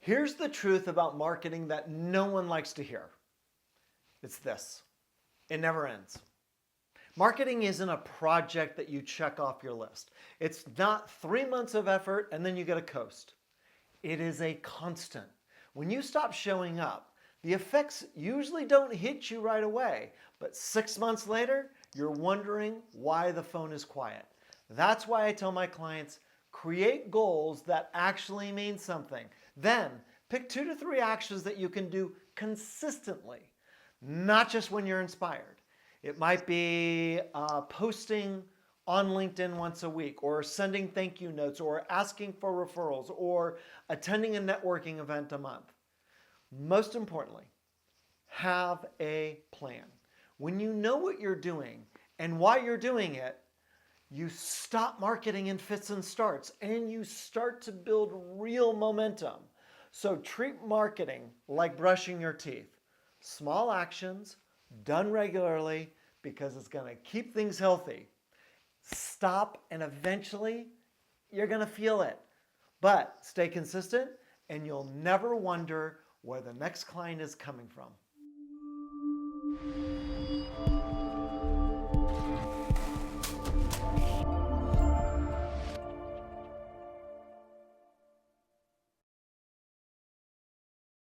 Here's the truth about marketing that no one likes to hear. It's this: it never ends. Marketing isn't a project that you check off your list. It's not 3 months of effort and then you get a coast. It is a constant. When you stop showing up, the effects usually don't hit you right away, but 6 months later, you're wondering why the phone is quiet. That's why I tell my clients, create goals that actually mean something. Then pick 2 to 3 actions that you can do consistently, not just when you're inspired. It might be posting on LinkedIn once a week, or sending thank you notes, or asking for referrals, or attending a networking event a month. Most importantly, have a plan. When you know what you're doing and why you're doing it, you stop marketing in fits and starts and you start to build real momentum. So treat marketing like brushing your teeth. Small actions done regularly because it's going to keep things healthy. Stop and eventually you're going to feel it. But stay consistent and you'll never wonder where the next client is coming from.